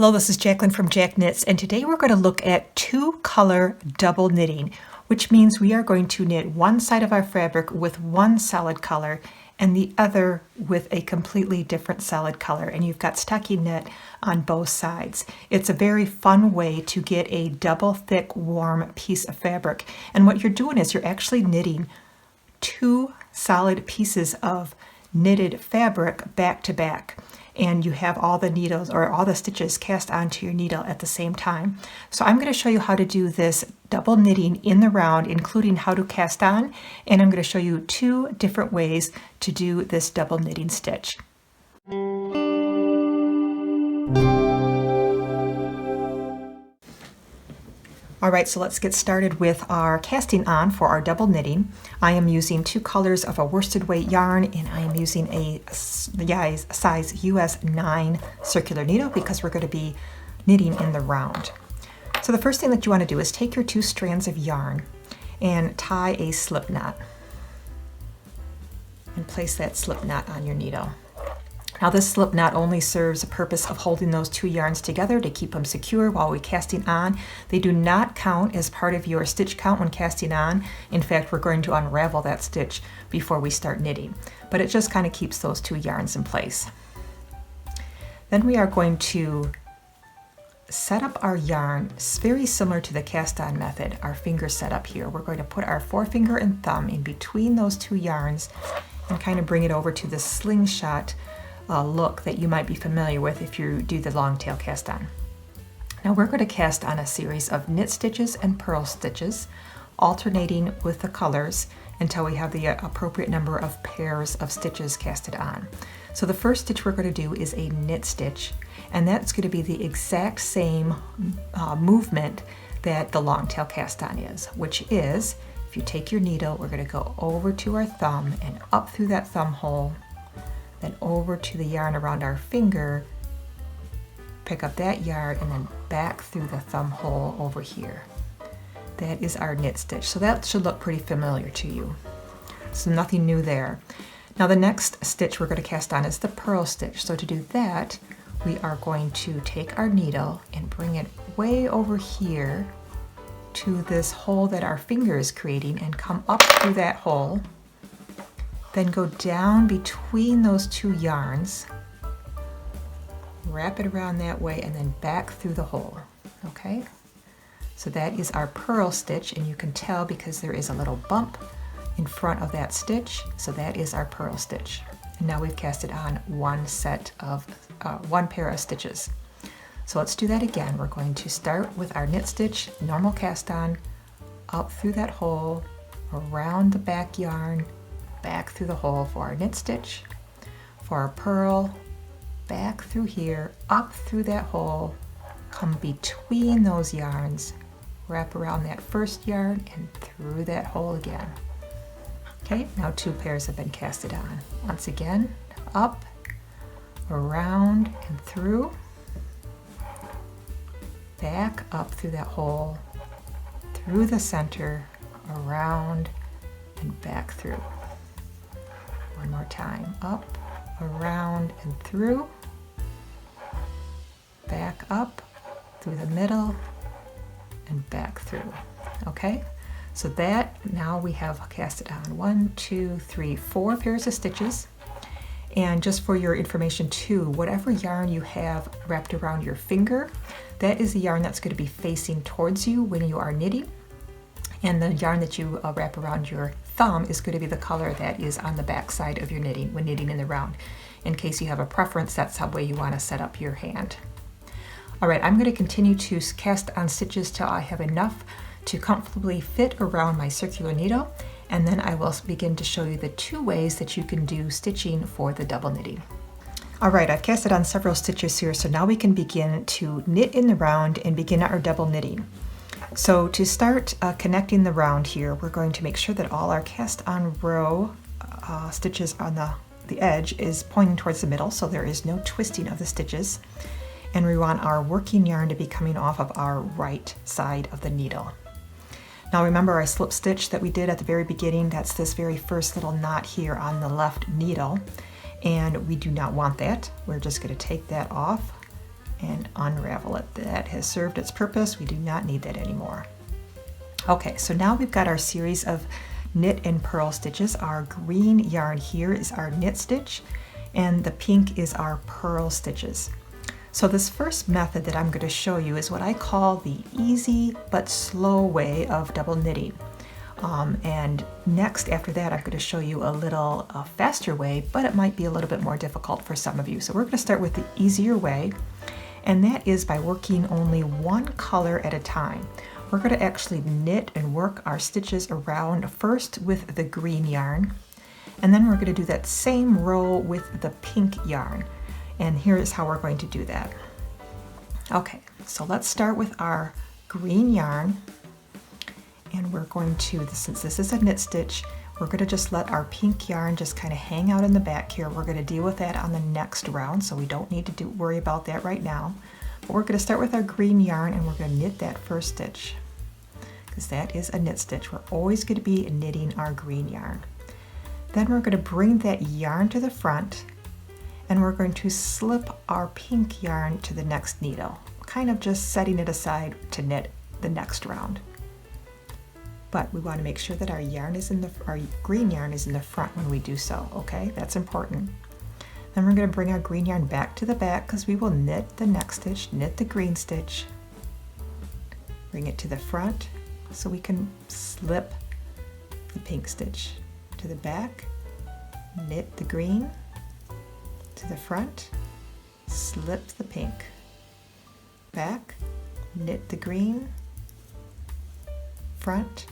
Hello, this is Jacqueline from Jack Knits, and today we're going to look at two-color double knitting, which means we are going to knit one side of our fabric with one solid color and the other with a completely different solid color, and you've got stocking knit on both sides. It's a very fun way to get a double thick warm piece of fabric, and what you're doing is you're actually knitting two solid pieces of knitted fabric back to back, and you have all the needles or all the stitches cast onto your needle at the same time. So I'm going to show you how to do this double knitting in the round, including how to cast on, and I'm going to show you two different ways to do this double knitting stitch. Alright, so let's get started with our casting on for our double knitting. I am using two colors of a worsted weight yarn, and I am using a size US 9 circular needle because we're going to be knitting in the round. So the first thing that you want to do is take your two strands of yarn and tie a slip knot and place that slip knot on your needle. Now this slip knot only serves the purpose of holding those two yarns together to keep them secure while we're casting on. They do not count as part of your stitch count when casting on. In fact, we're going to unravel that stitch before we start knitting, but it just kind of keeps those two yarns in place. Then we are going to set up our yarn very similar to the cast on method, our finger setup here. We're going to put our forefinger and thumb in between those two yarns and kind of bring it over to the slingshot look that you might be familiar with if you do the long tail cast on. Now we're going to cast on a series of knit stitches and purl stitches, alternating with the colors until we have the appropriate number of pairs of stitches casted on. So the first stitch we're going to do is a knit stitch, and that's going to be the exact same movement that the long tail cast on is, which is, if you take your needle, we're going to go over to our thumb and up through that thumb hole, then over to the yarn around our finger, pick up that yarn, and then back through the thumb hole over here. That is our knit stitch. So that should look pretty familiar to you. So nothing new there. Now the next stitch we're going to cast on is the purl stitch. So to do that, we are going to take our needle and bring it way over here to this hole that our finger is creating and come up through that hole. Then go down between those two yarns, wrap it around that way, and then back through the hole. Okay? So that is our purl stitch, and you can tell because there is a little bump in front of that stitch. So that is our purl stitch. And now we've casted on one pair of stitches. So let's do that again. We're going to start with our knit stitch, normal cast on, up through that hole, around the back yarn, back through the hole for our knit stitch, for our purl, back through here, up through that hole, come between those yarns, wrap around that first yarn and through that hole again. Okay, now two pairs have been casted on. Once again, up, around and through, back up through that hole, through the center, around and back through. One more time, up, around, and through, back up, through the middle, and back through. Okay, so that now we have casted on 1, 2, 3, 4 pairs of stitches. And just for your information too, whatever yarn you have wrapped around your finger, that is the yarn that's going to be facing towards you when you are knitting. And the yarn that you wrap around your thumb is going to be the color that is on the back side of your knitting when knitting in the round. In case you have a preference, that's the way you want to set up your hand. Alright, I'm going to continue to cast on stitches till I have enough to comfortably fit around my circular needle, and then I will begin to show you the two ways that you can do stitching for the double knitting. Alright, I've casted on several stitches here, so now we can begin to knit in the round and begin our double knitting. So to start connecting the round here, we're going to make sure that all our cast on row stitches on the edge is pointing towards the middle, so there is no twisting of the stitches. And we want our working yarn to be coming off of our right side of the needle. Now remember our slip stitch that we did at the very beginning, that's this very first little knot here on the left needle. And we do not want that. We're just going to take that off and unravel it. That has served its purpose. We do not need that anymore. Okay, so now we've got our series of knit and purl stitches. Our green yarn here is our knit stitch, and the pink is our purl stitches. So this first method that I'm going to show you is what I call the easy but slow way of double knitting. And next, after that, I'm going to show you a little faster way, but it might be a little bit more difficult for some of you. So we're going to start with the easier way, and that is by working only one color at a time. We're going to actually knit and work our stitches around first with the green yarn, and then we're going to do that same row with the pink yarn. And here is how we're going to do that. Okay, so let's start with our green yarn, and we're going to, since this is a knit stitch, we're going to just let our pink yarn just kind of hang out in the back here. We're going to deal with that on the next round, so we don't need to worry about that right now. But we're going to start with our green yarn, and we're going to knit that first stitch, because that is a knit stitch. We're always going to be knitting our green yarn. Then we're going to bring that yarn to the front, and we're going to slip our pink yarn to the next needle, kind of just setting it aside to knit the next round. But we want to make sure that our green yarn is in the front when we do so, okay? That's important. Then we're going to bring our green yarn back to the back, because we will knit the next stitch, knit the green stitch, bring it to the front so we can slip the pink stitch to the back, knit the green, to the front, slip the pink, back, knit the green, front,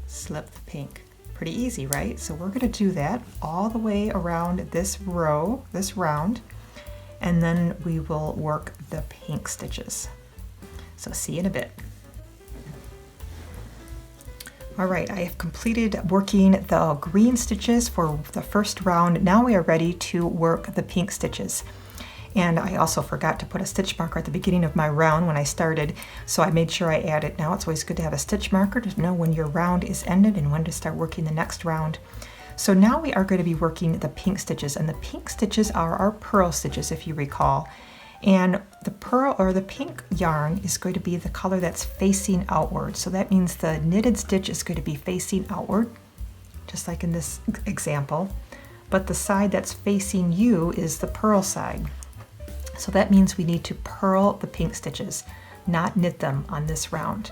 slip the pink. Pretty easy, right? So we're going to do that all the way around this row, this round, and then we will work the pink stitches. So see you in a bit. All right, I have completed working the green stitches for the first round. Now we are ready to work the pink stitches. And I also forgot to put a stitch marker at the beginning of my round when I started, so I made sure I added. Now it's always good to have a stitch marker to know when your round is ended and when to start working the next round. So now we are going to be working the pink stitches, and the pink stitches are our purl stitches, if you recall. And the pearl or the pink yarn is going to be the color that's facing outward. So that means the knitted stitch is going to be facing outward, just like in this example. But the side that's facing you is the purl side. So that means we need to purl the pink stitches, not knit them on this round.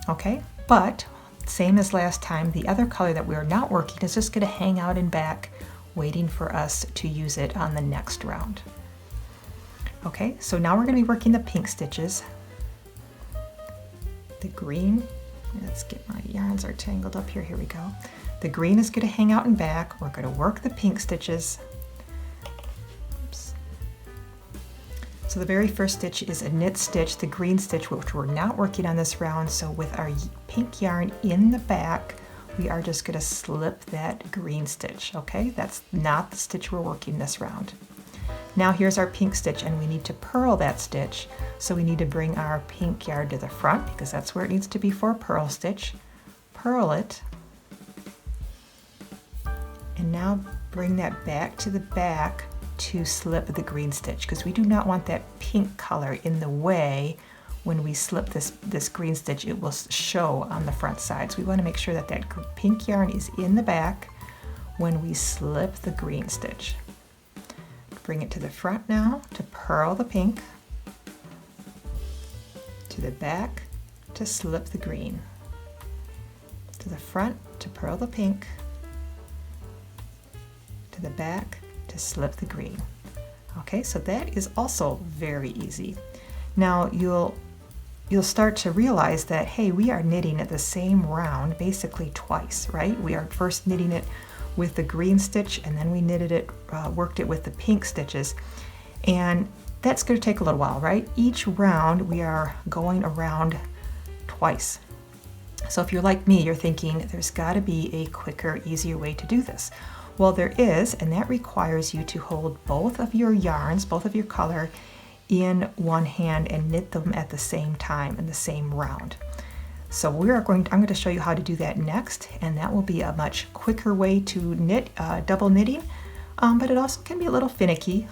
Okay, but same as last time, the other color that we are not working is just going to hang out in back, waiting for us to use it on the next round. Okay, so now we're going to be working the pink stitches. The green, let's get my yarns are tangled up here, here we go. The green is going to hang out in back. We're going to work the pink stitches. Oops. So the very first stitch is a knit stitch, the green stitch, which we're not working on this round. So with our pink yarn in the back, we are just going to slip that green stitch, okay? That's not the stitch we're working this round. Now here's our pink stitch, and we need to purl that stitch. So we need to bring our pink yarn to the front, because that's where it needs to be for a purl stitch. Purl it. And now bring that back to the back to slip the green stitch, because we do not want that pink color in the way. When we slip this green stitch, it will show on the front side. So we want to make sure that that pink yarn is in the back when we slip the green stitch. Bring it to the front now to purl the pink, to the back to slip the green, to the front to purl the pink, to the back to slip the green. Okay, so that is also very easy. Now you'll start to realize that, hey, we are knitting at the same round basically twice, right? We are first knitting it with the green stitch, and then we knitted it, worked it with the pink stitches. And that's going to take a little while, right? Each round we are going around twice. So if you're like me, you're thinking there's got to be a quicker, easier way to do this. Well, there is, and that requires you to hold both of your yarns, both of your color, in one hand and knit them at the same time in the same round. So I'm going to show you how to do that next, and that will be a much quicker way to knit, double knitting, but it also can be a little finicky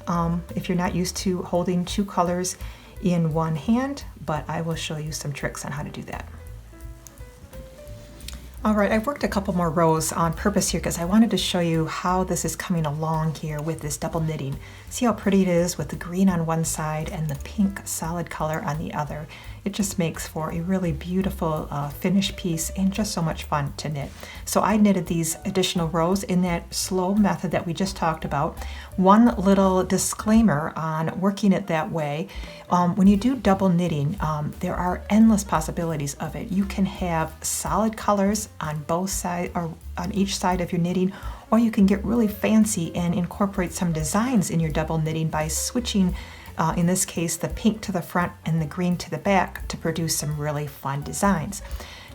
if you're not used to holding two colors in one hand, but I will show you some tricks on how to do that. All right, I've worked a couple more rows on purpose here because I wanted to show you how this is coming along here with this double knitting. See how pretty it is with the green on one side and the pink solid color on the other. It just makes for a really beautiful finished piece and just so much fun to knit. So I knitted these additional rows in that slow method that we just talked about. One little disclaimer on working it that way, when you do double knitting, there are endless possibilities of it. You can have solid colors on both sides or on each side of your knitting, or you can get really fancy and incorporate some designs in your double knitting by switching, in this case, the pink to the front and the green to the back to produce some really fun designs.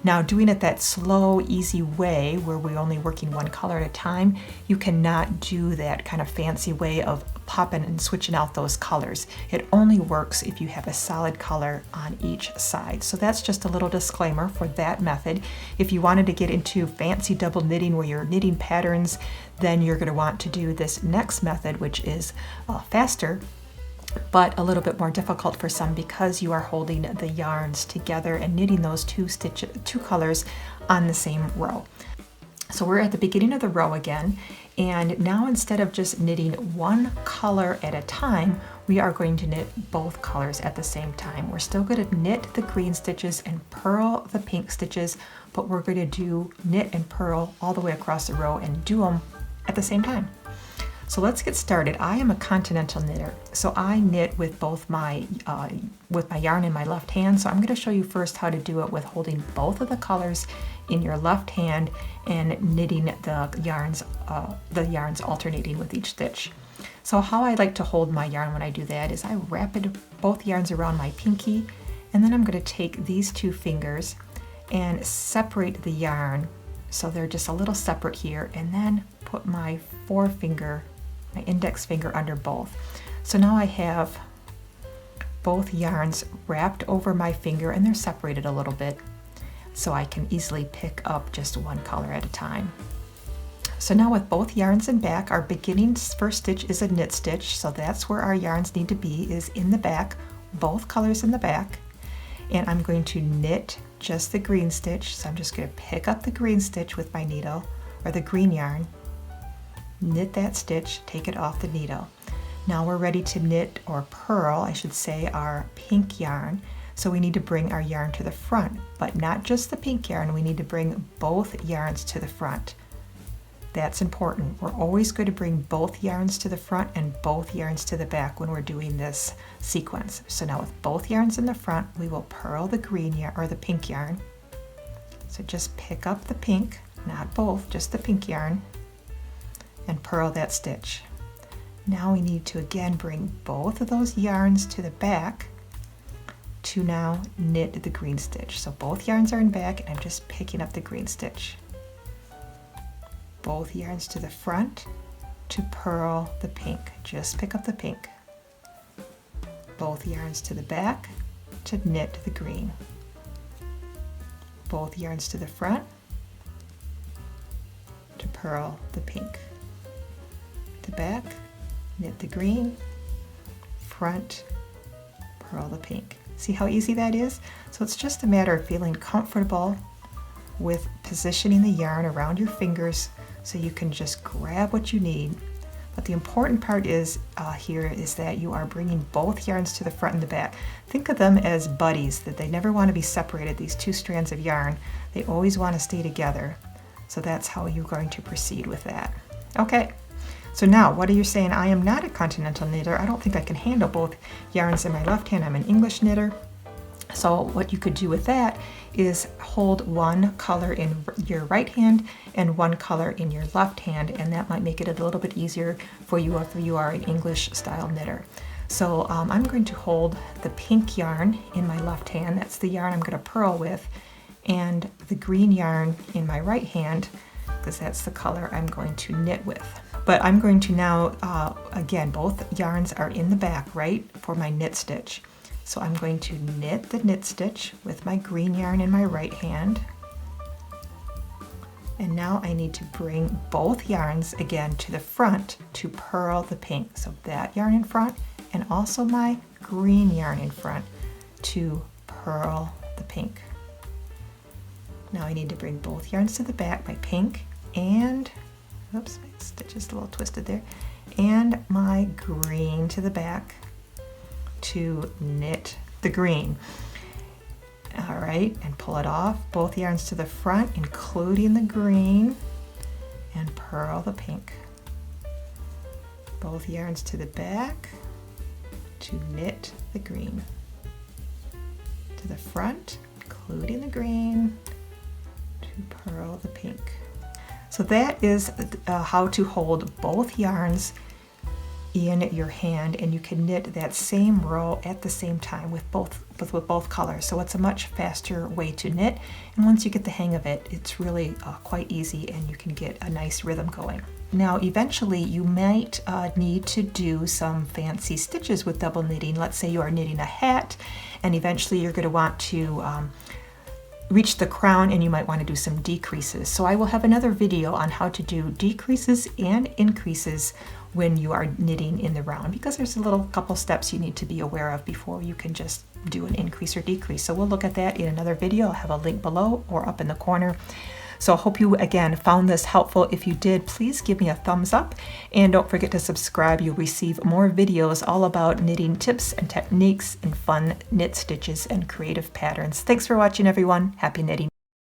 Now, doing it that slow, easy way where we're only working one color at a time, you cannot do that kind of fancy way of popping and switching out those colors. It only works if you have a solid color on each side. So that's just a little disclaimer for that method. If you wanted to get into fancy double knitting where you're knitting patterns, then you're going to want to do this next method, which is faster, but a little bit more difficult for some because you are holding the yarns together and knitting those two colors on the same row. So we're at the beginning of the row again, and now instead of just knitting one color at a time, we are going to knit both colors at the same time. We're still going to knit the green stitches and purl the pink stitches, but we're going to do knit and purl all the way across the row and do them at the same time. So let's get started. I am a continental knitter, so I knit with both my yarn in my left hand. So I'm going to show you first how to do it with holding both of the colors in your left hand and knitting the yarns alternating with each stitch. So how I like to hold my yarn when I do that is I wrap both yarns around my pinky, and then I'm going to take these two fingers and separate the yarn so they're just a little separate here, and then put my my index finger under both. So now I have both yarns wrapped over my finger and they're separated a little bit so I can easily pick up just one color at a time. So now with both yarns in back, our beginning first stitch is a knit stitch, so that's where our yarns need to be, is in the back, both colors in the back. And I'm going to knit just the green stitch, so I'm just going to pick up the green stitch with my needle, or the green yarn, knit that stitch, take it off the needle. Now we're ready to knit, or purl, I should say, our pink yarn. So we need to bring our yarn to the front, but not just the pink yarn, we need to bring both yarns to the front. That's important. We're always going to bring both yarns to the front and both yarns to the back when we're doing this sequence. So now with both yarns in the front, we will purl the green yarn, or the pink yarn. So just pick up the pink, not both, just the pink yarn, and purl that stitch. Now we need to again bring both of those yarns to the back to now knit the green stitch. So both yarns are in back and I'm just picking up the green stitch. Both yarns to the front to purl the pink. Just pick up the pink. Both yarns to the back to knit the green. Both yarns to the front to purl the pink. The back, knit the green, front, purl the pink. See how easy that is? So it's just a matter of feeling comfortable with positioning the yarn around your fingers so you can just grab what you need. But the important part is here is that you are bringing both yarns to the front and the back. Think of them as buddies, that they never want to be separated, these two strands of yarn. They always want to stay together. So that's how you're going to proceed with that. Okay. So now, what are you saying? I am not a continental knitter. I don't think I can handle both yarns in my left hand. I'm an English knitter. So what you could do with that is hold one color in your right hand and one color in your left hand, and that might make it a little bit easier for you if you are an English style knitter. So I'm going to hold the pink yarn in my left hand. That's the yarn I'm going to purl with, and the green yarn in my right hand, because that's the color I'm going to knit with. But I'm going to now, again, both yarns are in the back, right, for my knit stitch. So I'm going to knit the knit stitch with my green yarn in my right hand. And now I need to bring both yarns again to the front to purl the pink. So that yarn in front and also my green yarn in front to purl the pink. Now I need to bring both yarns to the back, my pink and, oops, my stitch is a little twisted there, and my green to the back to knit the green. All right, and pull it off, both yarns to the front, including the green, and purl the pink. Both yarns to the back to knit the green. To the front, including the green, to purl the pink. So that is how to hold both yarns in your hand, and you can knit that same row at the same time with both colors. So it's a much faster way to knit, and once you get the hang of it, it's really quite easy, and you can get a nice rhythm going. Now eventually you might need to do some fancy stitches with double knitting. Let's say you are knitting a hat, and eventually you're going to want to reach the crown, and you might want to do some decreases. So I will have another video on how to do decreases and increases when you are knitting in the round, because there's a little couple steps you need to be aware of before you can just do an increase or decrease. So we'll look at that in another video. I'll have a link below or up in the corner. So I hope you again found this helpful. If you did, please give me a thumbs up, and don't forget to subscribe. You'll receive more videos all about knitting tips and techniques and fun knit stitches and creative patterns. Thanks for watching, everyone. Happy knitting.